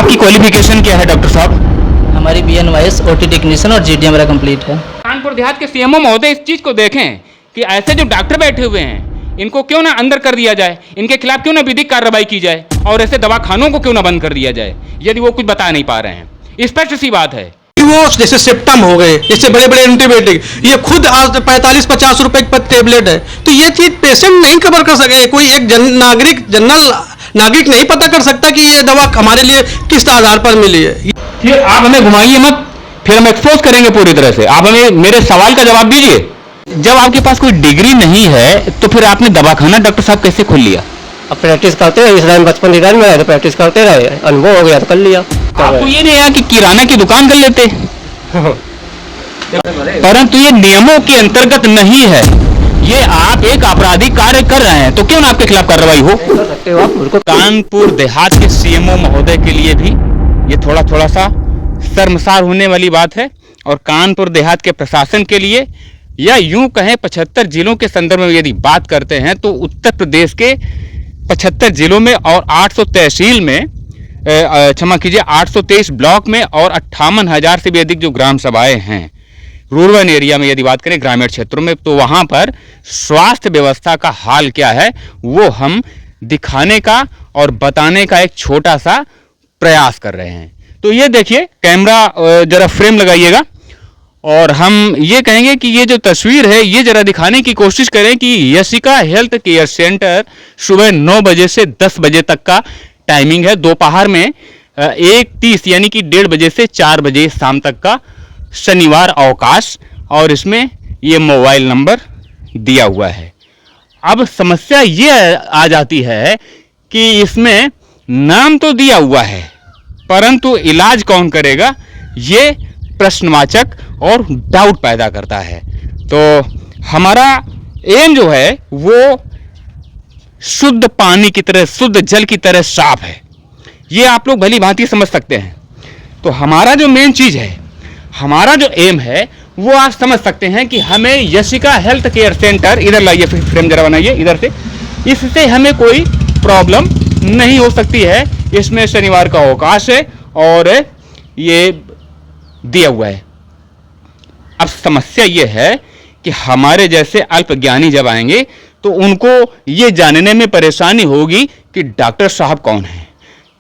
आपकी क्वालिफिकेशन क्या है डॉक्टर साहब? हमारी BNYS OT टेक्नीशियन और GD मेरा कंप्लीट है। कानपुर देहात के CMO महोदय इस चीज़ को देखें कि ऐसे जो डॉक्टर बैठे हुए हैं इनको क्यों ना अंदर कर दिया जाए, इनके खिलाफ क्यों ना विधिक कार्रवाई की जाए और ऐसे दवाखानों को क्यों ना बंद कर दिया जाए यदि वो कुछ बता नहीं पा रहे हैं। स्पष्ट सी बात है। वो जैसे सेप्टम हो गए, इससे बड़े बड़े एंटीबायोटिक, ये खुद आज 45-50 रुपए की टेबलेट है, तो ये चीज पेशेंट नहीं कवर कर सके। कोई एक जनरल नागरिक नहीं पता कर सकता कि ये दवा हमारे लिए किस आधार पर मिली है। फिर आप हमें घुमाइए मत, फिर हम एक्सपोज करेंगे पूरी तरह से। आप हमें मेरे सवाल का जवाब दीजिए। जब आपके पास कोई डिग्री नहीं है तो फिर आपने दवाखाना डॉक्टर साहब कैसे खोल लिया? अब प्रैक्टिस करते रहे, इस टाइम बचपन रिटायर में रहे तो प्रैक्टिस करते रहे, अनुभव हो गया तो कर लिया। आपको ये नहीं आया कि किराना की दुकान कर लेते? परंतु ये नियमों के अंतर्गत नहीं है, ये आप एक आपराधिक कार्य कर रहे हैं, तो क्यों ना आपके खिलाफ कार्रवाई हो? कर सकते हो आप मुझको। कानपुर देहात के CMO महोदय के लिए भी ये थोड़ा सा शर्मसार होने वाली बात है और कानपुर देहात के प्रशासन के लिए, या यूं कहें 75 जिलों के संदर्भ में यदि बात करते हैं तो उत्तर प्रदेश के 75 जिलों में और 800 तहसील में, क्षमा कीजिए 823 ब्लॉक में और 58,000 से भी अधिक जो ग्राम सभाएं हैं रूरल एरिया में यदि बात करें, ग्रामीण क्षेत्रों में, तो वहां पर स्वास्थ्य व्यवस्था का हाल क्या है वो हम दिखाने का और बताने का एक छोटा सा प्रयास कर रहे हैं। तो ये देखिए, कैमरा जरा फ्रेम लगाइएगा और हम ये कहेंगे कि ये जो तस्वीर है ये जरा दिखाने की कोशिश करें कि यशिका हेल्थ केयर सेंटर सुबह 9 बजे से 10 बजे तक का टाइमिंग है, दोपहर में 1:30 यानी कि 1:30 बजे से 4 बजे शाम तक का शनिवार अवकाश, और इसमें ये मोबाइल नंबर दिया हुआ है। अब समस्या ये आ जाती है कि इसमें नाम तो दिया हुआ है परंतु इलाज कौन करेगा, ये प्रश्नवाचक और डाउट पैदा करता है। तो हमारा एम जो है वो शुद्ध पानी की तरह, शुद्ध जल की तरह साफ है, ये आप लोग भली भांति समझ सकते हैं। तो हमारा जो मेन चीज है, हमारा जो एम है वो आप समझ सकते हैं कि हमें यशिका हेल्थ केयर सेंटर, इधर लाइए फ्रेम जरा बनाइए इधर से, इससे हमें कोई प्रॉब्लम नहीं हो सकती है। इसमें शनिवार का अवकाश है और ये दिया हुआ है। अब समस्या ये है कि हमारे जैसे अल्पज्ञानी जब आएंगे तो उनको ये जानने में परेशानी होगी कि डॉक्टर साहब कौन है।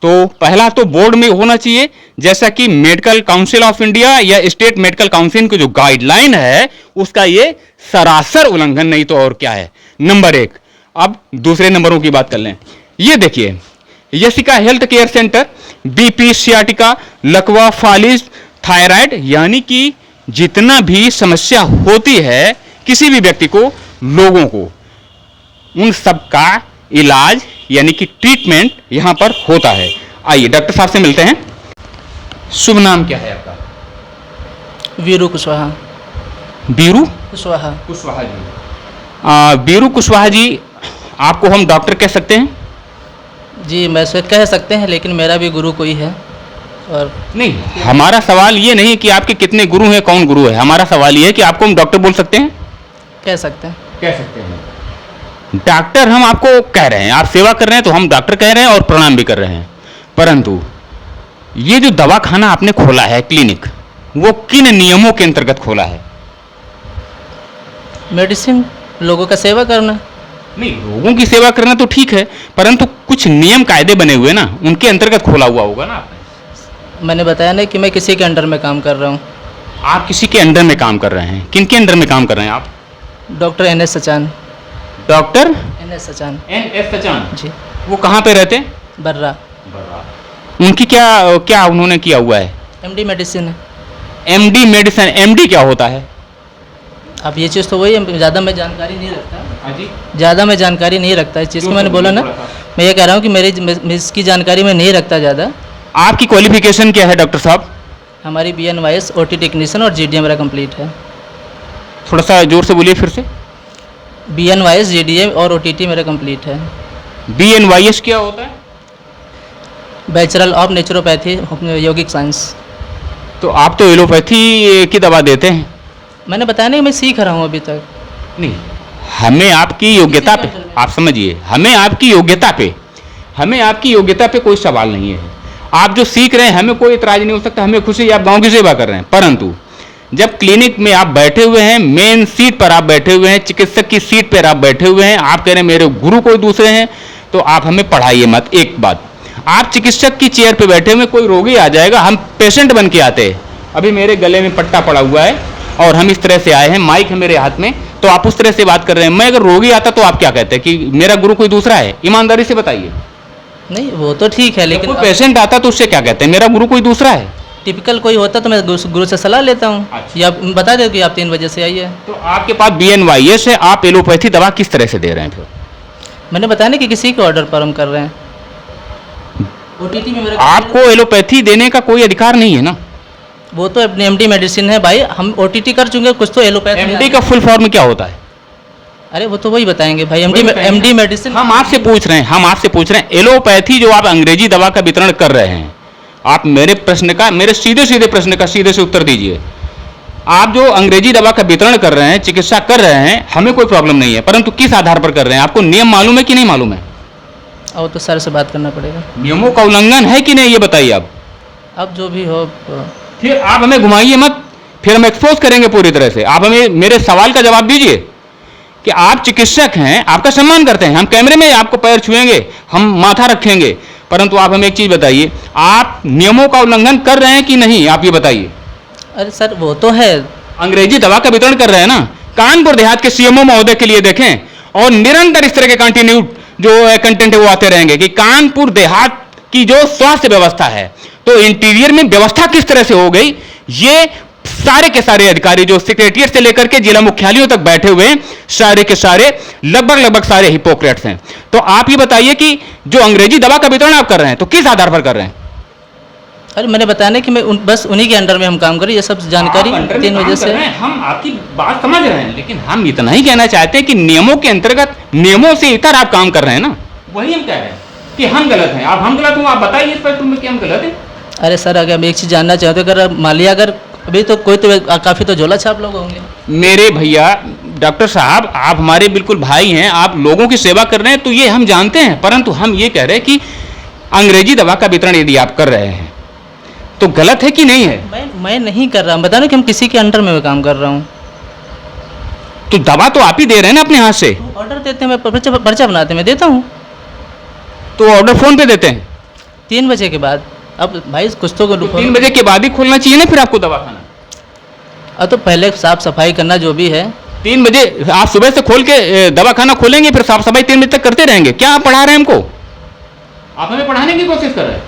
तो पहला तो बोर्ड में होना चाहिए, जैसा कि मेडिकल काउंसिल ऑफ इंडिया या स्टेट मेडिकल काउंसिल की जो गाइडलाइन है उसका ये सरासर उल्लंघन, नहीं तो और क्या है। नंबर 1। अब दूसरे नंबरों की बात कर लें। ये देखिए, Yashika health care centre BP, sciatica, लकवा, फालिज, थायराइड, यानी कि जितना भी समस्या होती है किसी भी व्यक्ति को, लोगों को, उन सब का इलाज यानी कि ट्रीटमेंट यहां पर होता है। आइए डॉक्टर साहब से मिलते हैं। शुभ नाम क्या है आपका? वीरू कुशवाहा। बीरू कुशवाहा। कुशवाहा जी। बीरू कुशवाहा जी, आपको हम डॉक्टर कह सकते हैं? जी मैं से कह सकते हैं, लेकिन मेरा भी गुरु कोई है। और नहीं, हमारा सवाल ये नहीं कि आपके कितने गुरु हैं, कौन गुरु है, हमारा सवाल ये है कि आपको हम डॉक्टर बोल सकते हैं? कह सकते हैं। कह सकते हैं। डॉक्टर हम आपको कह रहे हैं, आप सेवा कर रहे हैं तो हम डॉक्टर कह रहे हैं और प्रणाम भी कर रहे हैं। परंतु ये जो दवाखाना आपने खोला है, क्लिनिक, वो किन नियमों के अंतर्गत खोला है? मेडिसिन, लोगों का सेवा करना। नहीं, लोगों की सेवा करना तो ठीक है, परंतु कुछ नियम कायदे बने हुए ना, उनके अंतर्गत खोला हुआ होगा ना आपने। मैंने बताया ना कि मैं किसी के अंडर में काम कर रहा हूँ। आप किसी के अंडर में काम कर रहे हैं? किन के अंडर में काम कर रहे हैं आप? Doctor NS Sachan. Doctor NS Sachan. NS Sachan ji. वो कहाँ पे रहते हैं? बर्रा। उनकी क्या उन्होंने किया हुआ है? MD मेडिसिन है। MD medicine. MD क्या होता है? अब ये चीज़ तो वही है, ज़्यादा मैं जानकारी नहीं रखता। ज़्यादा मैं जानकारी नहीं रखता इस चीज़ की, मैंने बोला ना, मैं ये कह रहा हूँ कि मेरी इसकी जानकारी मैं नहीं रखता ज़्यादा। आपकी क्वालिफिकेशन क्या है डॉक्टर साहब? हमारी BNYS OT टेक्नीशियन और GD मेरा कंप्लीट है। थोड़ा सा जोर से बोलिए फिर से। BNYS GDA और OTT मेरा कंप्लीट है। BNYS क्या होता है? Bachelor of naturopathy yogic science. तो आप तो एलोपैथी की दवा देते हैं। मैंने बताया नहीं, मैं सीख रहा हूँ अभी तक। नहीं, हमें आपकी योग्यता पे, आप समझिए, हमें आपकी योग्यता पे कोई सवाल नहीं है। आप जो सीख रहे हैं हमें कोई इतराज नहीं हो सकता, हमें खुशी है आप गांव की सेवा कर रहे हैं। परंतु जब क्लिनिक में आप बैठे हुए हैं, मेन सीट पर आप बैठे हुए हैं, चिकित्सक की सीट पर आप बैठे हुए हैं, आप कह रहे हैं मेरे गुरु कोई दूसरे हैं, तो आप हमें पढ़ाइए मत। एक बात, आप चिकित्सक की चेयर पे बैठे हुए, कोई रोगी आ जाएगा, हम पेशेंट बन के आते हैं। अभी मेरे गले में पट्टा पड़ा हुआ है और हम इस तरह से आए हैं, माइक है मेरे हाथ में, तो आप उस तरह से बात कर रहे हैं। मैं अगर रोगी आता तो आप क्या कहते हैं कि मेरा गुरु कोई दूसरा है? ईमानदारी से बताइए। नहीं वो तो ठीक है, लेकिन कोई पेशेंट आता तो उससे क्या कहते हैं, मेरा गुरु कोई दूसरा है? टिपिकल कोई होता तो मैं गुरु से सलाह लेता हूँ, अच्छा। या बता दे कि आप 3 बजे से आइए। तो आपके पास BNYS है, आप एलोपैथी दवा किस तरह से दे रहे हैं फिर? मैंने बताया ना कि किसी के ऑर्डर पर हम कर रहे हैं। OTT में मेरा आपको एलोपैथी देने का कोई अधिकार नहीं है ना। वो तो अपनी MD मेडिसिन है भाई, हम OTT कर चुके, कुछ तो एलोपैथी MD का फुल फॉर्म क्या होता है? अरे वो तो वही बताएंगे भाई, वही बताएंगे। MD medicine. हम आपसे पूछ रहे हैं, एलोपैथी जो आप अंग्रेजी दवा का वितरण कर रहे हैं, आप मेरे सीधे सीधे प्रश्न का सीधे से उत्तर दीजिए। आप जो अंग्रेजी दवा का वितरण कर रहे हैं, चिकित्सा कर रहे हैं, हमें कोई प्रॉब्लम नहीं है, परंतु किस आधार पर कर रहे हैं? आपको नियम मालूम है कि नहीं मालूम है? और तो सर से बात करना पड़ेगा। नियमों का उल्लंघन है कि नहीं ये बताइए आप। अब जो भी हो फिर आप हमें घुमाइए मत, फिर हम एक्सपोज करेंगे पूरी तरह से। आप हमें मेरे सवाल का जवाब दीजिए कि आप चिकित्सक हैं, आपका सम्मान करते हैं, हम कैमरे में आपको पैर छुएंगे, हम माथा रखेंगे, परंतु आप हमें एक चीज बताइए, आप नियमों का उल्लंघन कर रहे हैं कि नहीं, आप ये बताइए। अरे सर वो तो है, अंग्रेजी दवा का वितरण कर रहे हैं ना। कानपुर देहात के CMO महोदय के लिए देखें, और निरंतर इस तरह के कंटिन्यू जो कंटेंट है वो आते रहेंगे कि कानपुर देहात की जो स्वास्थ्य व्यवस्था है, तो इंटीरियर में व्यवस्था किस तरह से हो गई, ये सारे के सारे अधिकारी जो सेक्रेटरिएट से लेकर के जिला मुख्यालयों तक बैठे हुए हैं, सारे के सारे लगभग सारे हिपोक्रेट्स हैं। तो आप ये बताइए कि जो अंग्रेजी दवा का वितरण आप कर रहे हैं तो किस आधार पर कर रहे हैं? अरे मैंने बताया ना कि मैं बस उन्हीं के अंडर में हम काम करें, ये सब जानकारी 3 बजे से। हम आपकी बात समझ रहे हैं, लेकिन हम इतना ही कहना चाहते हैं कि नियमों के अंतर्गत, नियमों से इतर आप काम कर रहे हैं ना, वही हम कह रहे हैं कि हम गलत हैं। आप हम गलत हो, आप बताइए इस पर कि हम गलत हैं। अरे सर अगर हम एक चीज़ जानना चाहते हो, अगर मान लिया अगर अभी तो कोई तो काफ़ी तो झोला छाप लोग होंगे। मेरे भैया डॉक्टर साहब, आप हमारे बिल्कुल भाई हैं, आप लोगों की सेवा कर रहे हैं, तो ये हम जानते हैं, परंतु हम ये कह रहे हैं कि अंग्रेजी दवा का वितरण यदि आप कर रहे हैं तो गलत है कि नहीं है? मैं नहीं कर रहा हूँ, बता ना कि हम किसी के अंडर में मैं काम कर रहा हूँ। तो दवा तो आप ही दे रहे हैं ना अपने हाथ से। ऑर्डर देते हैं, मैं पर्चा बनाते हैं, मैं देता हूँ। तो ऑर्डर फोन पे देते हैं 3 बजे के बाद। अब भाई कुछ तो 3 बजे के बाद ही खोलना चाहिए ना फिर आपको दवाखाना। अब तो पहले साफ सफाई करना जो भी है। 3 बजे आप सुबह से खोल के दवाखाना खोलेंगे, फिर साफ सफाई 3 बजे तक करते रहेंगे? क्या आप पढ़ा रहे हैं हमको? आप हमें पढ़ाने की कोशिश कर रहे हैं?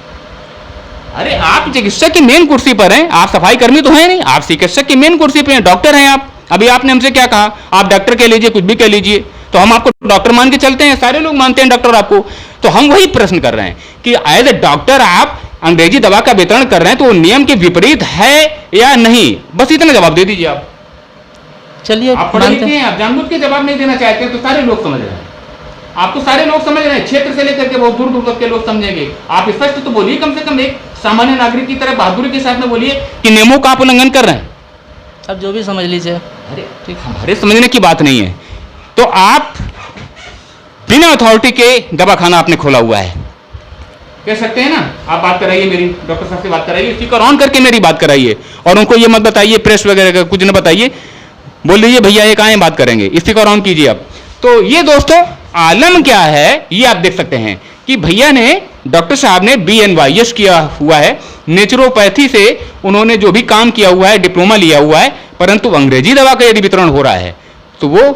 अरे आप चिकित्सक की मेन कुर्सी पर हैं, आप सफाई कर्मी तो हैं नहीं, आप चिकित्सक की मेन कुर्सी पर हैं, डॉक्टर हैं आप। अभी आपने हमसे क्या कहा, आप डॉक्टर कह लीजिए, कुछ भी कह लीजिए, तो हम आपको डॉक्टर मान के चलते हैं, सारे लोग मानते हैं डॉक्टर आपको। तो हम वही प्रश्न कर रहे हैं कि एज ए डॉक्टर आप अंग्रेजी दवा का वितरण कर रहे हैं तो वो नियम के विपरीत है या नहीं? बस इतना जवाब दे दीजिए आप। चलिए आप पढ़े लिखे हैं, आप जानबूझ के जवाब नहीं देना चाहते हैं, तो सारे लोग समझ रहे हैं, आपको सारे लोग समझ रहे हैं, क्षेत्र से लेकर के बहुत दूर दूर तक के लोग समझेंगे। आप स्पष्ट तो बोलिए, कम से कम एक सामान्य नागरिक की तरह बहादुरी के साथ में बोलिए कि नियमों का आप उल्लंघन कर रहे हैं। अब जो भी समझ लीजिए। अरे ठीक, हमारे समझने की बात नहीं है। तो आप बिना अथॉरिटी के दवाखाना आपने खोला हुआ है, कह सकते हैं ना। आप बात कराइए, मेरी डॉक्टर साहब से बात कराइए, स्पीकर ऑन करके मेरी बात कराइए, और उनको ये मत बताइए प्रेस वगैरह का कुछ न बताइए, बोल दीजिए भैया ये कहाँ है, बात करेंगे, स्पीकर ऑन कीजिए आप। तो ये दोस्तों आलम क्या है ये आप देख सकते हैं कि भैया ने, डॉक्टर साहब ने BNYS किया हुआ है, नेचुरोपैथी से उन्होंने जो भी काम किया हुआ है, डिप्लोमा लिया हुआ है, परंतु अंग्रेजी दवा का यदि वितरण हो रहा है तो वो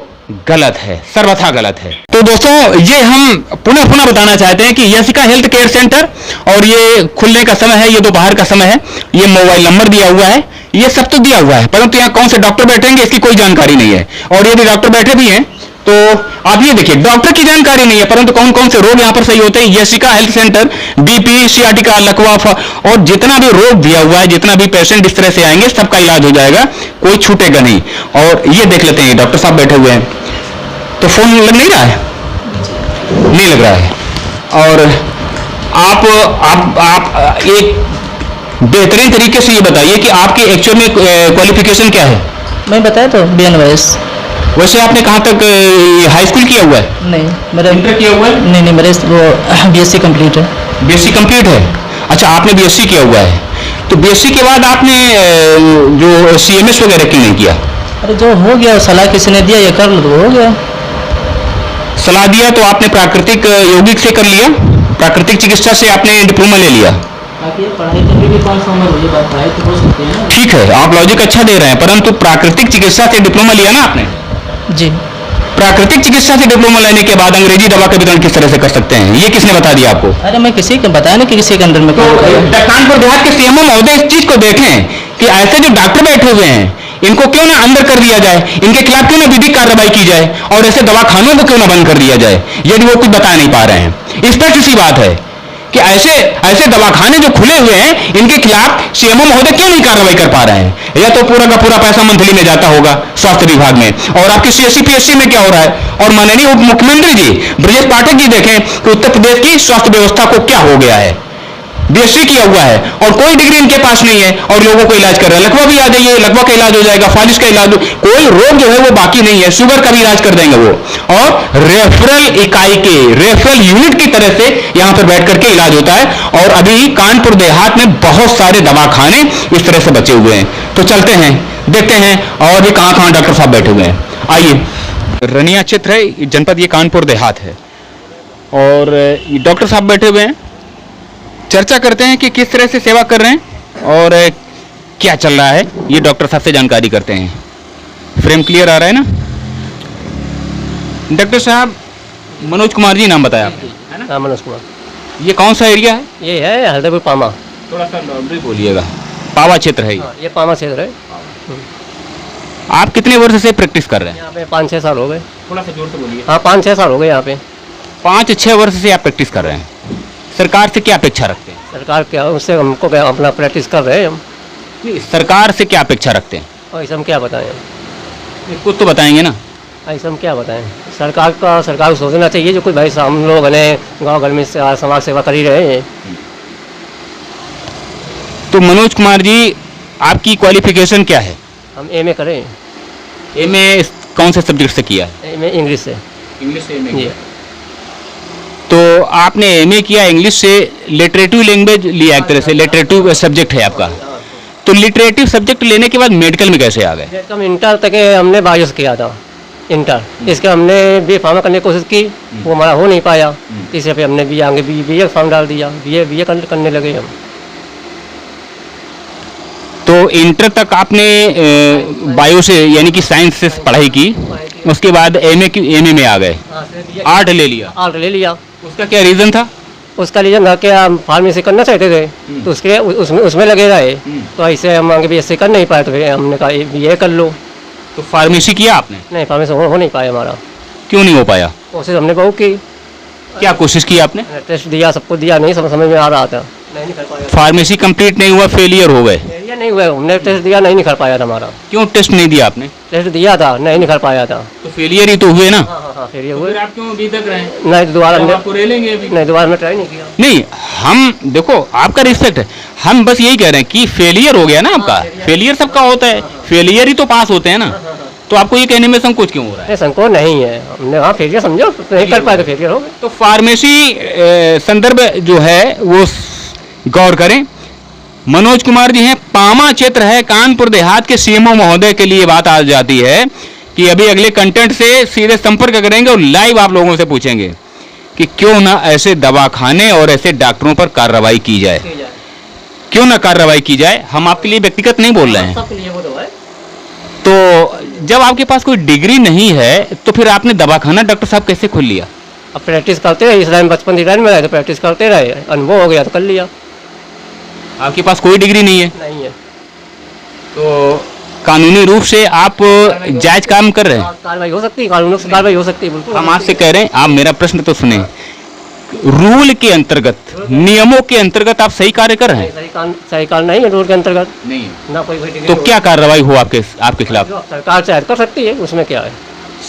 गलत है, सर्वथा गलत है। तो दोस्तों ये हम पुनः बताना चाहते हैं कि यशिका हेल्थ केयर सेंटर, और ये खुलने का समय है, ये दोपहर का समय है, ये मोबाइल नंबर दिया हुआ है, ये सब तो दिया हुआ है, परंतु यहाँ कौन से डॉक्टर बैठेंगे इसकी कोई जानकारी नहीं है। और यदि डॉक्टर बैठे भी हैं तो आप ये देखिए, डॉक्टर की जानकारी नहीं है, परंतु कौन कौन से रोग यहाँ पर सही होते हैं। Yashika health centre, BP, sciatica, लकवा और जितना भी रोग दिया हुआ है, जितना भी पेशेंट इस तरह से आएंगे सबका इलाज हो जाएगा, कोई छूटेगा नहीं। और ये देख लेते हैं डॉक्टर साहब बैठे हुए हैं, तो फोन लग नहीं रहा है, नहीं लग रहा है। और आप एक बेहतरीन तरीके से ये बताइए कि आपके एक्चुअल में क्वालिफिकेशन क्या है? मैं बताया तो BNYS। वैसे आपने कहाँ तक हाई स्कूल किया हुआ है? नहीं, मेरा इंटर किया हुआ है? नहीं, मेरे वो BSc कंप्लीट है। BSc कंप्लीट है। अच्छा, आपने बीएससी किया हुआ है, तो बीएससी के बाद आपने जो सीएमएस वगैरह क्यों नहीं किया? अरे जो हो गया सलाह किसी ने दिया ये कर लो तो हो गया। सलाह दिया तो आपने प्राकृतिक यौगिक से कर लिया, प्राकृतिक चिकित्सा से आपने डिप्लोमा ले लिया। बाकी पढ़ाई करने की 5 उम्र हुई, बात पढ़ाई तो हो सकती है ना। ठीक है, आप लॉजिक अच्छा दे रहे हैं, परंतु प्राकृतिक चिकित्सा से डिप्लोमा लिया ना आपने? जी। प्राकृतिक चिकित्सा से डिप्लोमा लेने के बाद अंग्रेजी दवा का वितरण किस तरह से कर सकते हैं, ये किसने बता दिया आपको? अरे मैं किसी को बताया ना कि किसी के अंदर में काम कर रहा हूँ। कानपुर देहात के सीएमओ महोदय इस चीज को देखें कि ऐसे जो डॉक्टर बैठे हुए हैं इनको क्यों ना अंदर कर दिया जाए, इनके खिलाफ क्यों ना विधिक कार्रवाई की जाए और ऐसे दवाखानों को क्यों ना बंद कर दिया जाए, यदि वो कुछ बता नहीं पा रहे हैं। स्पष्ट सी बात है कि ऐसे ऐसे दवाखाने जो खुले हुए हैं इनके खिलाफ सीएमओ महोदय क्यों नहीं कार्रवाई कर पा रहे हैं? या तो पूरा का पूरा पैसा मंथली में जाता होगा स्वास्थ्य विभाग में, और आपके सीएससी पीएससी में क्या हो रहा है? और माननीय उप मुख्यमंत्री जी ब्रजेश पाठक जी देखें कि उत्तर प्रदेश की स्वास्थ्य व्यवस्था को क्या हो गया है। बीएससी किया हुआ है और कोई डिग्री इनके पास नहीं है और लोगों को इलाज कर रहे हैं। लकवा भी आ जाइए, लकवा का इलाज हो जाएगा, फालिस का इलाज, कोई रोग जो है वो बाकी नहीं है, शुगर का भी इलाज कर देंगे वो, और रेफरल इकाई के रेफरल यूनिट की तरह से यहां पर बैठ करके इलाज होता है। और अभी कानपुर देहात में बहुत सारे दवाखाने इस तरह से बचे हुए हैं। तो चलते हैं, देखते हैं और भी कहां कहां डॉक्टर साहब बैठे हुए हैं। आइए, रनिया क्षेत्र है, जनपद ये कानपुर देहात है और डॉक्टर साहब बैठे हुए हैं। चर्चा करते हैं कि किस तरह से सेवा कर रहे हैं और क्या चल रहा है, ये डॉक्टर साहब से जानकारी करते हैं। फ्रेम क्लियर आ रहा है ना? डॉक्टर साहब, मनोज कुमार जी नाम बताया आपने, है ना? हाँ, मनोज कुमार। ये कौन सा एरिया है? ये है हल्दीपुर पामा। थोड़ा सा लाउडली बोलिएगा। पावा क्षेत्र है ये। हाँ, ये पामा क्षेत्र है। आप कितने वर्ष से प्रैक्टिस कर रहे हैं? यहाँ पे 5-6 साल हो गए। थोड़ा सा जोर से बोलिए। हाँ, 5-6 साल हो गए यहाँ पे। 5-6 वर्ष से आप प्रैक्टिस कर रहे हैं। सरकार से क्या अपेक्षा रखते हैं? सरकार क्या, उससे हमको क्या, अपना प्रैक्टिस कर रहे हैं हम। नहीं, सरकार से क्या अपेक्षा रखते हैं? और ऐसा हम क्या बताएं? कुछ तो बताएंगे ना। ऐसा हम क्या बताएं? सरकार को सोचना चाहिए जो कुछ भाई हम लोग ने गाँव घर में समाज सेवा कर ही रहे हैं। तो मनोज कुमार जी, आपकी क्वालिफिकेशन क्या है? हम एमए करें। एमए कौन से सब्जेक्ट से किया है? एमए इंग्लिश से। इंग्लिश से एमए जी। किया। तो आपने एमए किया इंग्लिश से, लिटरेटिव लैंग्वेज लिया, एक तरह से लिटरेटिव सब्जेक्ट है आपका। तो लिटरेटिव सब्जेक्ट लेने के बाद मेडिकल में कैसे आ गए? हम इंटर तक हमने बायोस किया था, इंटर। इसके हमने बी फार्मा करने की कोशिश की, वो हमारा हो नहीं पाया। तीसरे पे हमने बी आगे बी फॉर्म डाल दिया, बी ए करने लगे हम। तो इंटर तक आपने बायो से यानी कि साइंस से पढ़ाई की, उसके बाद एमए में आ गए, आर्ट ले लिया। आर्ट ले लिया। उसका क्या रीज़न था? उसका रीजन था कि हम फार्मेसी करना चाहते थे, तो उसके उसमें लगे रहे। तो ऐसे हम आगे बीएससी कर नहीं पाए, तो फिर हमने कहा बीए कर लो। तो फार्मेसी किया आपने? नहीं, फार्मेसी हो नहीं पाया हमारा। क्यों नहीं हो पाया? कोशिश हमने बहुत की, क्या कोशिश की आपने? टेस्ट दिया, सबको दिया, नहीं समझ में आ रहा था, नहीं कर पाया। फार्मेसी कंप्लीट नहीं हुआ, फेलियर हो गए? ये नहीं हुआ, हमने टेस्ट दिया, नहीं निकल पाया था हमारा। क्यों टेस्ट नहीं दिया आपने? टेस्ट दिया था, नहीं निकल पाया था। तो फेलियर ही तो हुए ना। हाँ, फिर ये हुए। आप क्यों अभी तक रहे? नहीं, दोबारा लेंगे नहीं, दोबारा मैं ट्राई नहीं किया। नहीं, हम देखो आपका रिस्पेक्ट है, हम बस यही कह रहे हैं कि फेलियर हो गया ना आपका। फेलियर सबका होता है, फेलियर ही तो पास होते हैं ना। तो आपको ये कहने में संकोच क्यों हो रहा है? संकोच नहीं है, हमने हाँ फेलियर समझो, नहीं कर पाए तो फेलियर हो गए। तो फार्मेसी संदर्भ जो है वो गौर करें। मनोज कुमार जी हैं, पामा क्षेत्र है, कानपुर देहात के सीएमओ महोदय के लिए बात आ जाती है कि अभी अगले कंटेंट से सीधे संपर्क करेंगे और लाइव आप लोगों से पूछेंगे कि क्यों ना ऐसे दवाखाने और ऐसे डॉक्टरों पर कार्रवाई की जाए, क्यों ना कार्रवाई की जाए। हम आपके लिए व्यक्तिगत नहीं बोल रहे हैं। तो जब आपके पास कोई डिग्री नहीं है तो फिर आपने दवाखाना डॉक्टर साहब कैसे खोल लिया? अब प्रैक्टिस करते रहे, इस लाइन बचपन लाइन में रहे तो प्रैक्टिस करते रहे, अनुभव हो गया तो कर लिया। आपके पास कोई डिग्री नहीं है? नहीं है। तो कानूनी रूप से आप जायज काम कर रहे हैं? कार्रवाई हो सकती है, कानून से कार्रवाई हो सकती है, बिल्कुल। हम आपसे कह रहे हैं, आप मेरा प्रश्न तो सुने, रूल के अंतर्गत, नियमों के अंतर्गत आप सही कार्य कर रहे हैं? सही कार्य नहीं है रूल के अंतर्गत, नहीं। ना कोई तो क्या कार्रवाई हो आपके खिलाफ? सरकार चाहे कर सकती है, उसमें क्या है।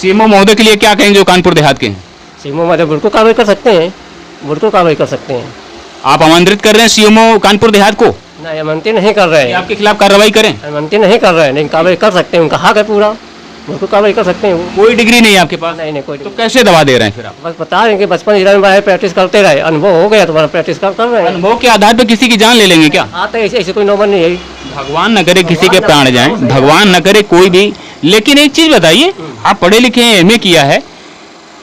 सीएमओ महोदय के लिए क्या कहेंगे जो कानपुर देहात के हैं? सीएमओ महोदय बिल्कुल कार्रवाई कर सकते हैं, बिल्कुल कार्रवाई कर सकते हैं। आप आमंत्रित कर रहे हैं सीएमओ कानपुर देहात को? नहीं, आमंत्रित नहीं कर रहे हैं, आपके खिलाफ कार्रवाई करें? आमंत्रित नहीं कर रहे हैं, लेकिन कार्रवाई कर सकते हैं, उनका हक है पूरा। बिल्कुल कार्रवाई कर सकते हैं वो। कोई डिग्री नहीं है आपके पास? नहीं नहीं कोई तो कैसे दवा दे रहे हैं फिर आप? बस बता रहे हैं कि बचपन इधर में प्रैक्टिस करते रहे, अनुभव हो गया तो बड़ा प्रैक्टिस कर रहे हैं। अनुभव के आधार पर किसी की जान ले लेंगे क्या? आते ऐसे ऐसे कोई नंबर नहीं है। भगवान न करे किसी के प्राण जाएं, भगवान न करे कोई भी। लेकिन एक चीज बताइए, आप पढ़े लिखे हैं, एमए किया है,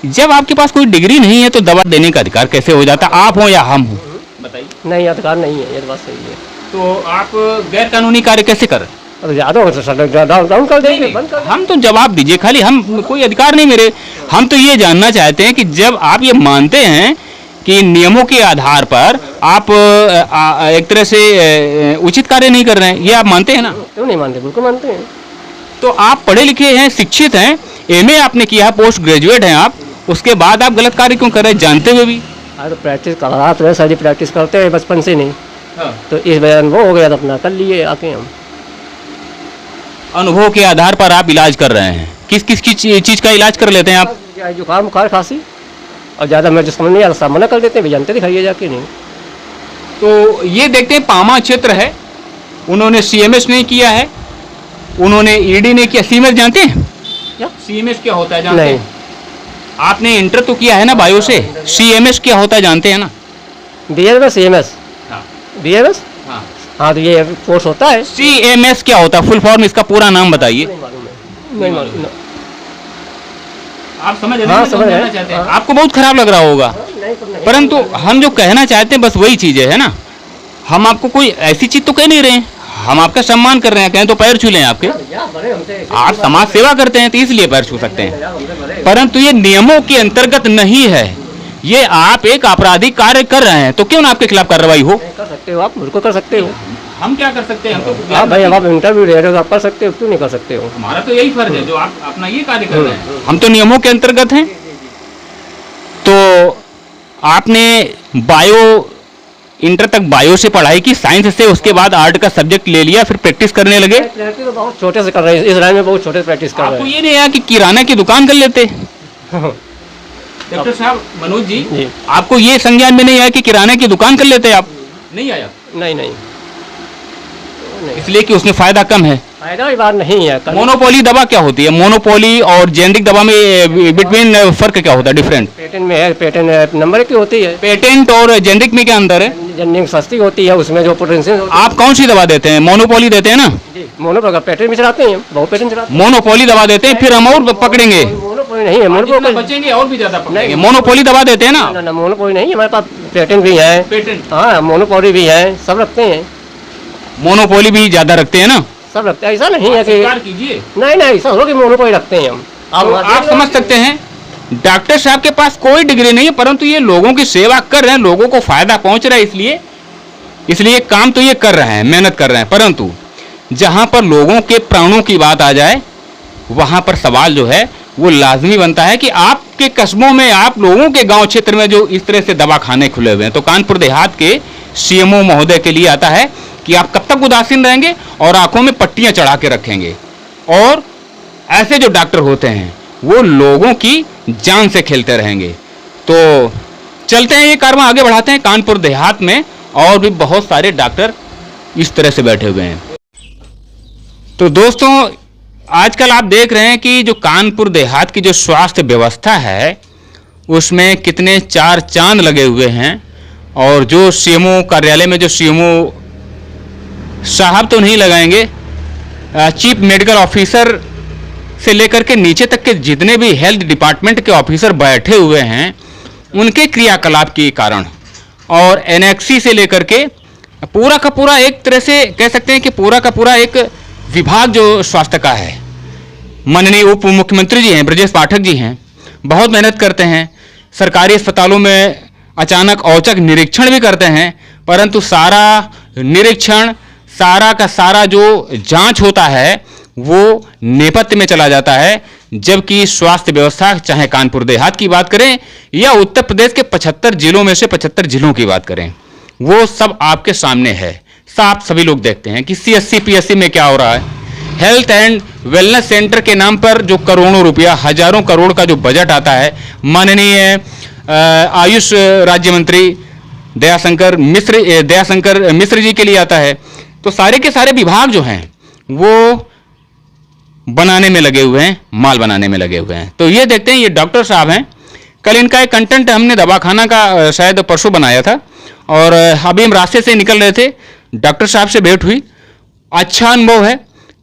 जब आपके पास कोई डिग्री नहीं है तो दवा देने का अधिकार कैसे हो जाता? आप हो या हम हो, बताइए। नहीं अधिकार नहीं है, ये तो बात सही है। तो आप गैर कानूनी कार्य कैसे कर रहे हैं? अगर ज़्यादा हो तो सड़क डाउन कर देंगे, बंद कर हम तो जवाब दीजिए, खाली हम कोई अधिकार नहीं मेरे। हम तो ये जानना चाहते हैं कि जब आप ये मानते हैं कि नियमों के आधार पर आप एक तरह से उचित कार्य नहीं कर रहे हैं, ये आप मानते हैं ना? क्यों नहीं मानते, बिल्कुल मानते हैं। तो आप पढ़े लिखे हैं, शिक्षित हैं, एमए आपने किया है, पोस्ट ग्रेजुएट हैं आप, उसके बाद आप गलत कार्य क्यों कर रहे हैं जानते हुए भी? अरे तो प्रैक्टिस कर रहा तो सारी प्रैक्टिस करते हैं बचपन से नहीं, तो इस वजह अनुभव हो गया तो अपना कर लिए आके हम। अनुभव के आधार पर आप इलाज कर रहे हैं? किस किस की चीज का इलाज कर लेते हैं आप? जुकाम बुखार खांसी, और ज़्यादा मैं जो समझ नहीं आता मना कर देते हैं, जानते दिखाइए जाके नहीं। तो ये देखते हैं, पामा क्षेत्र है, उन्होंने सीएमएस नहीं किया है, उन्होंने ईडी नहीं किया। सीएमएस जानते हैं? क्या सीएमएस क्या होता है जानते नहीं। हैं? आपने इंटर तो किया है ना बायो से, सीएमएस क्या होता है जानते हैं ना? बीएमएस सीएमएस हाँ। बीएमएस, हाँ। हाँ तो ये कोर्स होता है। सीएमएस क्या होता है? फुल फॉर्म इसका पूरा नाम बताइए। नहीं मालूम है, नहीं मालूम। आप समझ रहे हाँ, हैं? समझ रहे हैं। समझना चाहते हैं। हाँ। आपको बहुत खराब लग रहा होगा, नहीं, तो नहीं। परंतु हम जो कहना चाहते हैं बस वही चीजें है ना। हम आपको कोई ऐसी चीज तो कह नहीं रहे हैं, हम आपका सम्मान कर रहे हैं, कहें तो पैर छू लें आपके। या बड़े हमसे, आप समाज सेवा करते हैं तो इसलिए पैर छू सकते हैं, या हमसे बड़े। परंतु ये नियमों के अंतर्गत नहीं है। ये आप एक आपराधिक कार्य कर रहे हैं, तो क्यों ना आपके खिलाफ कार्रवाई हो? कर सकते हो आप, बिल्कुल कर सकते हो। हम क्या कर सकते हैं? हम तो हाँ भाई, अब आप इंटरव्यू ले रहे हो, आप कर सकते हो, क्यों नहीं कर सकते हो? हमारा तो यही फर्ज है जो आप अपना ये कार्य कर रहे हैं। हम तो नियमों के अंतर्गत हैं। तो आपने बायो, इंटर तक बायो से पढ़ाई की, साइंस से, उसके बाद आर्ट का सब्जेक्ट ले लिया, फिर प्रैक्टिस करने लगे। प्रैक्टिस तो बहुत छोटे से कर रहे हैं, इस लाइन में बहुत छोटे प्रैक्टिस कर आपको रहे ये नहीं आया कि किराना की दुकान कर लेते? हैं। डॉक्टर साहब, मनोज जी, जी। आपको ये संज्ञान में नहीं आया कि किराने की दुकान कर लेते आप? नहीं आया, नहीं नहीं, इसलिए कि उसमें फायदा कम है। फायदा की बात नहीं है। मोनोपोली दवा क्या होती है? मोनोपोली और जेनरिक दवा में बिटवीन फर्क क्या होता है, डिफरेंट? पेटेंट में है, पेटेंट नंबर की होती है, पेटेंट और जेनरिक में क्या अंतर है? जनरिक सस्ती होती है, उसमें जो पोटेंशियल आप कौन सी दवा देते हैं? मोनोपोली देते हैं ना? मोनो पेटेंट में चलाते हैं, बहुत पेटेंट चलाते मोनोपोली दवा देते हैं, फिर हम और पकड़ेंगे, हैं। मोनोपोली नहीं है, मोनोपोली बचेंगे और भी ज्यादा पकड़ेंगे। नहीं। मोनोपोली दवा देते हैं ना? ना मोनोपोली नहीं है, हमारे पास पेटेंट भी है। पेटेंट, हाँ, मोनोपोली भी है, सब रखते हैं, मोनोपोली भी ज्यादा रखते हैं ना? सब रखते हैं। ऐसा नहीं है कि स्वीकार कीजिए। नहीं नहीं, ऐसा हो कि मोनोपोली रखते हैं हम। तो आप समझ सकते हैं, डॉक्टर साहब के पास कोई डिग्री नहीं है, परंतु ये लोगों की सेवा कर रहे हैं, लोगों को फायदा पहुंच रहा है, इसलिए काम तो ये कर रहे हैं, मेहनत कर रहे हैं। परंतु जहां पर लोगों के प्राणों की बात आ जाए, वहां पर सवाल जो है वो लाजमी बनता है कि आपके कस्बों में, आप लोगों के गांव क्षेत्र में जो इस तरह से दवाखाने खुले हुए हैं, तो कानपुर देहात के सीएमओ महोदय के लिए आता है कि आप कब तक उदासीन रहेंगे और आंखों में पट्टियां चढ़ा के रखेंगे, और ऐसे जो डॉक्टर होते हैं वो लोगों की जान से खेलते रहेंगे। तो चलते हैं, ये कारवां आगे बढ़ाते हैं। कानपुर देहात में और भी बहुत सारे डॉक्टर इस तरह से बैठे हुए हैं। तो दोस्तों, आजकल आप देख रहे हैं कि जो कानपुर देहात की जो स्वास्थ्य व्यवस्था है उसमें कितने चार चांद लगे हुए हैं, और जो सीएमओ कार्यालय में जो सीएमओ साहब तो नहीं लगाएंगे, चीफ मेडिकल ऑफिसर से लेकर के नीचे तक के जितने भी हेल्थ डिपार्टमेंट के ऑफिसर बैठे हुए हैं, उनके क्रियाकलाप के कारण, और एनेक्सी से लेकर के पूरा का पूरा, एक तरह से कह सकते हैं कि पूरा का पूरा एक विभाग जो स्वास्थ्य का है, माननीय उप मुख्यमंत्री जी हैं, ब्रजेश पाठक जी हैं, बहुत मेहनत करते हैं। सरकारी अस्पतालों में अचानक औचक निरीक्षण भी करते हैं, परंतु सारा निरीक्षण, सारा का सारा जो जांच होता है वो नेपथ्य में चला जाता है, जबकि स्वास्थ्य व्यवस्था, चाहे कानपुर देहात की बात करें या उत्तर प्रदेश के 75 जिलों में से 75 जिलों की बात करें, वो सब आपके सामने है, साफ सभी लोग देखते हैं कि सीएससी पीएससी में क्या हो रहा है। हेल्थ एंड वेलनेस सेंटर के नाम पर जो करोड़ों रुपया, हजारों करोड़ का जो बजट आता है, माननीय आयुष राज्य मंत्री दयाशंकर मिश्र जी के लिए आता है, तो सारे के सारे विभाग जो हैं वो बनाने में लगे हुए हैं, माल बनाने में लगे हुए हैं। तो ये देखते हैं, ये डॉक्टर साहब हैं। कल इनका एक कंटेंट हमने दवाखाना का शायद परसों बनाया था, और अभी हम रास्ते से निकल रहे थे, डॉक्टर साहब से भेंट हुई। अच्छा अनुभव है,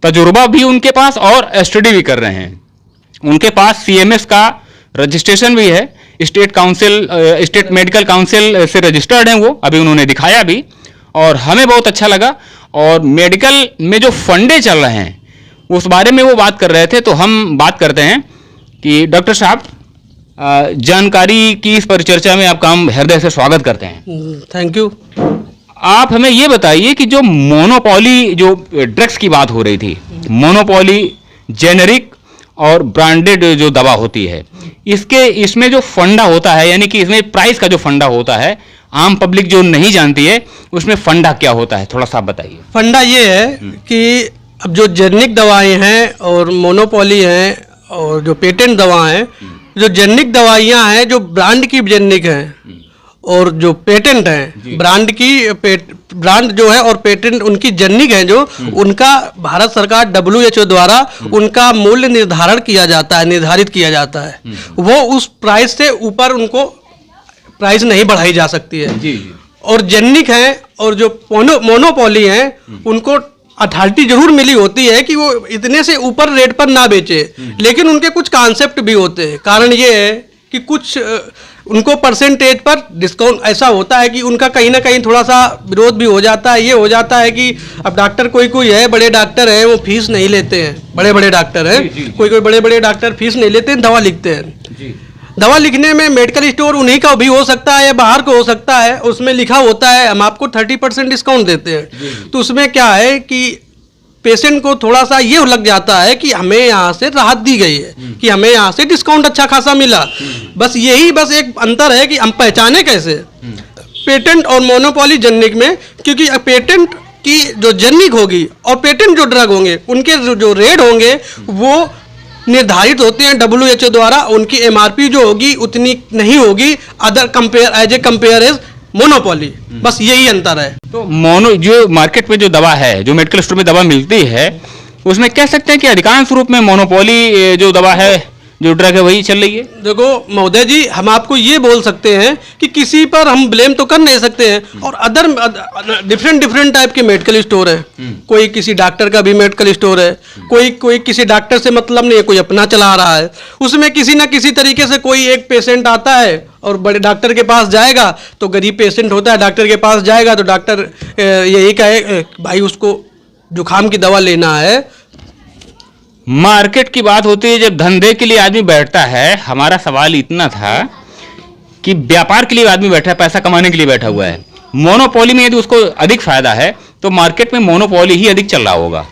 तजुर्बा भी उनके पास और स्टडी भी कर रहे हैं। उनके पास CMS का रजिस्ट्रेशन भी है, स्टेट मेडिकल काउंसिल से रजिस्टर्ड हैं वो, अभी उन्होंने दिखाया भी, और हमें बहुत अच्छा लगा। और मेडिकल में जो फंडे चल रहे हैं उस बारे में वो बात कर रहे थे। तो हम बात करते हैं कि डॉक्टर साहब, जानकारी की इस परिचर्चा में आपका हम हृदय से स्वागत करते हैं। Thank you. आप हमें ये बताइए कि जो मोनोपोली, जो ड्रग्स की बात हो रही थी, मोनोपोली, जेनेरिक और ब्रांडेड जो दवा होती है, इसमें जो फंडा होता है, यानी कि इसमें प्राइस का जो फंडा होता है, आम पब्लिक जो नहीं जानती है, उसमें फंडा क्या होता है, थोड़ा सा बताइए। फंडा ये है कि अब जो जेनेरिक दवाएं हैं और मोनोपोली हैं और जो पेटेंट दवाएं हैं, जो जेनेरिक दवाइयां हैं जो ब्रांड की जेनेरिक हैं, और जो पेटेंट हैं ब्रांड की, ब्रांड जो है और पेटेंट उनकी जेनेरिक है, जो उनका भारत सरकार WHO द्वारा उनका मूल्य निर्धारण किया जाता है, निर्धारित किया जाता है। वो उस प्राइस से ऊपर उनको प्राइस नहीं बढ़ाई जा सकती है। जी। और जेनेरिक है और जो मोनोपोली हैं, उनको अथॉरिटी जरूर मिली होती है कि वो इतने से ऊपर रेट पर ना बेचे, लेकिन उनके कुछ कॉन्सेप्ट भी होते हैं। कारण ये है कि कुछ उनको परसेंटेज पर डिस्काउंट ऐसा होता है कि उनका कहीं ना कहीं थोड़ा सा विरोध भी हो जाता है। ये हो जाता है कि अब डॉक्टर कोई है, बड़े डॉक्टर हैं, वो फीस नहीं लेते हैं, बड़े डॉक्टर हैं, कोई बड़े डॉक्टर फीस नहीं लेते हैं, दवा लिखते हैं। दवा लिखने में मेडिकल स्टोर उन्हीं का भी हो सकता है या बाहर को हो सकता है, उसमें लिखा होता है हम आपको 30% डिस्काउंट देते हैं। तो उसमें क्या है कि पेशेंट को थोड़ा सा ये लग जाता है कि हमें यहाँ से राहत दी गई है, कि हमें यहाँ से डिस्काउंट अच्छा खासा मिला। बस एक अंतर है कि हम पहचाने कैसे पेटेंट और मोनोपोली जेनेरिक में, क्योंकि पेटेंट की जो जेनेरिक होगी और पेटेंट जो ड्रग होंगे, उनके जो रेट होंगे वो निर्धारित होते हैं WHO द्वारा। उनकी MRP जो होगी उतनी नहीं होगी अदर कंपेयर एज मोनोपोली। बस यही अंतर है। तो जो मार्केट में जो दवा है, जो मेडिकल स्टोर में दवा मिलती है, उसमें कह सकते हैं कि अधिकांश रूप में मोनोपोली जो दवा है, जो ड्रग है, वही चल रही है। देखो महोदय जी, हम आपको ये बोल सकते हैं कि किसी पर हम ब्लेम तो कर नहीं सकते हैं। और अदर डिफरेंट टाइप के मेडिकल स्टोर है, कोई किसी डॉक्टर का भी मेडिकल स्टोर है, कोई किसी डॉक्टर से मतलब नहीं है, कोई अपना चला रहा है। उसमें किसी ना किसी तरीके से कोई एक पेशेंट आता है और बड़े डॉक्टर के पास जाएगा, तो गरीब पेशेंट होता है, डॉक्टर के पास जाएगा तो डॉक्टर यही कहे भाई उसको जुकाम की दवा लेना है। मार्केट की बात होती है, जब धंधे के लिए आदमी बैठता है, हमारा सवाल इतना था कि व्यापार के लिए आदमी बैठा है, पैसा कमाने के लिए बैठा हुआ है। मोनोपोली में यदि उसको अधिक फायदा है तो मार्केट में मोनोपोली ही अधिक चल रहा होगा।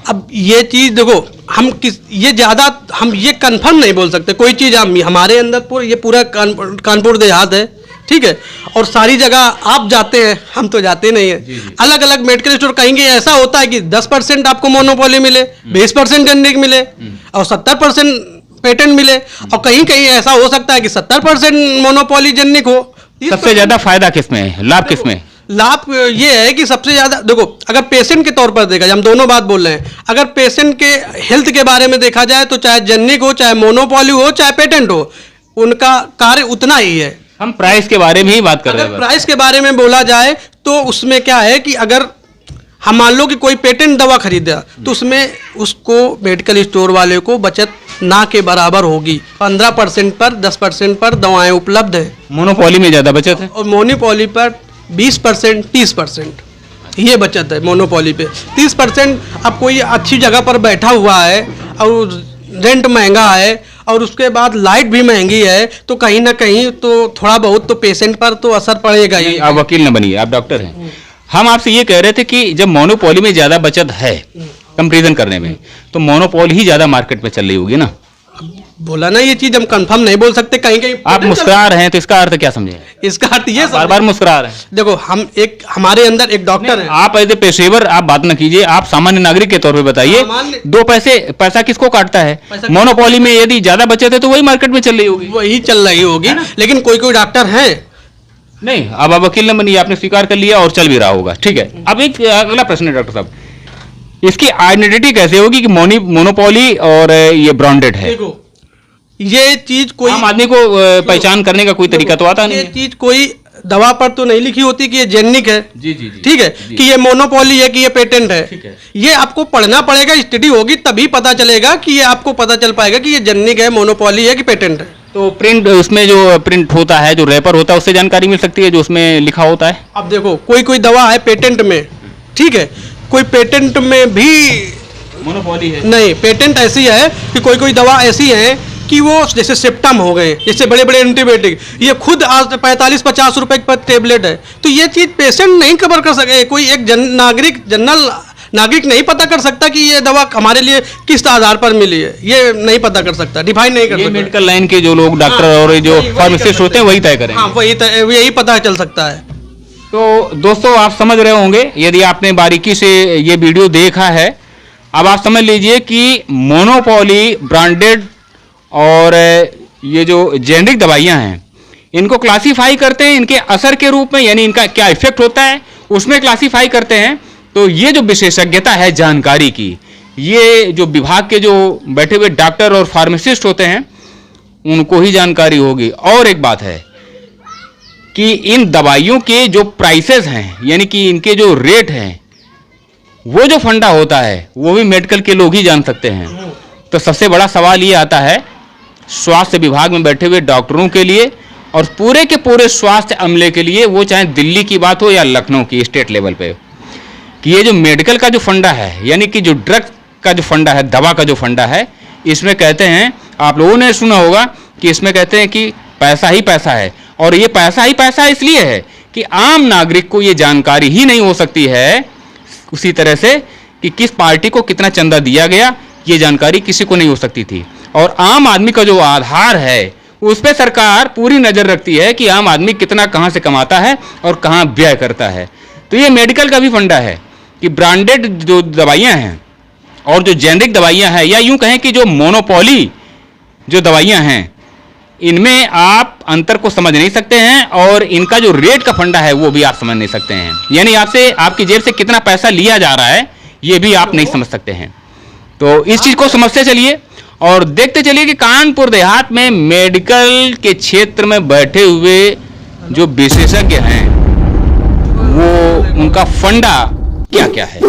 अब ये चीज देखो, हम ये कंफर्म नहीं बोल सकते। कोई चीज हमारे अंदर ये पूरा कानपुर देहात है, ठीक है, और सारी जगह आप जाते हैं, हम तो जाते नहीं है। अलग अलग मेडिकल स्टोर कहेंगे ऐसा होता है कि 10% आपको मोनोपोली मिले, 20% जेनेरिक मिले और 70% पेटेंट मिले, और कहीं कहीं ऐसा हो सकता है कि 70% मोनोपोली जेनेरिक हो। सबसे ज्यादा फायदा किसमें है, लाभ किसमें? लाभ ये है कि सबसे ज्यादा देखो, अगर पेशेंट के तौर पर देखा जाए, हम दोनों बात बोल रहे हैं, अगर पेशेंट के हेल्थ के बारे में देखा जाए तो चाहे जेनेरिक हो, चाहे मोनोपोली हो, चाहे पेटेंट हो, उनका कार्य उतना ही है। हम प्राइस के बारे में ही बात कर रहे हैं। प्राइस के बारे में बोला जाए तो उसमें क्या है कि अगर हम मान लो कि कोई पेटेंट दवा खरीदा तो उसमें उसको मेडिकल स्टोर वाले को बचत ना के बराबर होगी। 15% पर 10% पर दवाएं उपलब्ध है। मोनोपोली में ज्यादा बचत है, और मोनोपोली पर 20% 30% ये बचत है। मोनोपोली पे 30%। अब कोई अच्छी जगह पर बैठा हुआ है और रेंट महंगा है और उसके बाद लाइट भी महंगी है, तो कहीं ना कहीं तो थोड़ा बहुत तो पेशेंट पर तो असर पड़ेगा ही। आप वकील न बनिए, आप डॉक्टर हैं। हम आपसे ये कह रहे थे कि जब मोनोपोली में ज्यादा बचत है कंपैरिजन करने में, तो मोनोपोली ही ज्यादा मार्केट में चल रही होगी ना। बोला ना, ये चीज हम कंफर्म नहीं बोल सकते। कहीं कहीं आप मुस्कुरा रहे हैं तो इसका अर्थ क्या समझे? इसका अर्थ ये बार बार मुस्कुरा रहे हैं। देखो, हमारे अंदर एक डॉक्टर है। आप एज ए पेशेवर आप बात न कीजिए, आप सामान्य नागरिक के तौर पे बताइए, दो पैसा किसको काटता है? मोनोपोली में यदि ज्यादा बचत है तो वही मार्केट में चल रही होगी, वही चल रही होगी। लेकिन कोई डॉक्टर है नहीं। अब आप वकील न बनिए, आपने स्वीकार कर लिया और चल भी रहा होगा, ठीक है। अब एक अगला प्रश्न है डॉक्टर साहब, इसकी आइडेंटिटी कैसे होगी कि मोनोपोली और ये ब्रांडेड है? देखो ये चीज कोई आम आदमी को पहचान करने का कोई तरीका तो आता नहीं ये है। चीज कोई दवा पर तो नहीं लिखी होती कि ये जेनिक है, जी जी जी, ठीक है, कि ये मोनोपोली है, कि ये पेटेंट है। ठीक है। ये आपको पढ़ना पड़ेगा, स्टडी होगी तभी पता चलेगा कि ये आपको पता चल पाएगा कि ये जेनिक है, मोनोपोली है कि पेटेंट है। तो प्रिंट उसमें जो प्रिंट होता है, जो रैपर होता है, उससे जानकारी मिल सकती है जो उसमें लिखा होता है? अब देखो कोई दवा है पेटेंट में, ठीक है, कोई पेटेंट में भी मोनोपोली है। नहीं, पेटेंट ऐसी है कि कोई दवा ऐसी है कि वो जैसे सेप्टम हो गए, जैसे बड़े बड़े एंटीबायोटिक, ये खुद आज 45-50 रुपए पर टेबलेट है। तो ये चीज पेशेंट नहीं कवर कर सके, कोई एक जनरल नागरिक नहीं पता कर सकता कि ये दवा हमारे लिए किस आधार पर मिली है, ये नहीं पता कर सकता, डिफाइन नहीं कर ये सकता। मेडिकल लाइन के जो लोग डॉक्टर और जो वही कर फार्मासिस्ट सकते होते हैं वही तय करेंगे। हाँ, यही पता चल सकता है। तो दोस्तों आप समझ रहे होंगे, यदि आपने बारीकी से ये वीडियो देखा है, अब आप समझ लीजिए कि मोनोपोली, ब्रांडेड और ये जो जेनरिक दवाइयां हैं, इनको क्लासीफाई करते हैं इनके असर के रूप में, यानी इनका क्या इफेक्ट होता है उसमें क्लासीफाई करते हैं। तो ये जो विशेषज्ञता है जानकारी की, ये जो विभाग के जो बैठे हुए डॉक्टर और फार्मासिस्ट होते हैं उनको ही जानकारी होगी। और एक बात है कि इन दवाइयों के जो प्राइसेस हैं, यानी कि इनके जो रेट हैं, वो जो फंडा होता है वो भी मेडिकल के लोग ही जान सकते हैं। तो सबसे बड़ा सवाल ये आता है स्वास्थ्य विभाग में बैठे हुए डॉक्टरों के लिए और पूरे के पूरे स्वास्थ्य अमले के लिए, वो चाहे दिल्ली की बात हो या लखनऊ की स्टेट लेवल पे, कि ये जो मेडिकल का जो फंडा है, यानी कि जो ड्रग का जो फंडा है, दवा का जो फंडा है, इसमें कहते हैं, आप लोगों ने सुना होगा कि इसमें कहते हैं कि पैसा ही पैसा है। और ये पैसा ही पैसा इसलिए है कि आम नागरिक को ये जानकारी ही नहीं हो सकती है उसी तरह से कि किस पार्टी को कितना चंदा दिया गया, ये जानकारी किसी को नहीं हो सकती थी। और आम आदमी का जो आधार है उस पर सरकार पूरी नज़र रखती है कि आम आदमी कितना कहाँ से कमाता है और कहाँ व्यय करता है। तो ये मेडिकल का भी फंडा है कि ब्रांडेड जो दवाइयाँ हैं और जो जेनरिक दवाइयाँ हैं, या यूँ कहें कि जो मोनोपोली जो दवाइयाँ हैं, इनमें आप अंतर को समझ नहीं सकते हैं और इनका जो रेट का फंडा है वो भी आप समझ नहीं सकते हैं। यानी आपसे, आपकी जेब से कितना पैसा लिया जा रहा है ये भी आप नहीं समझ सकते हैं। तो इस चीज़ को समझते चलिए और देखते चलिए कि कानपुर देहात में मेडिकल के क्षेत्र में बैठे हुए जो विशेषज्ञ हैं वो उनका फंडा क्या क्या है।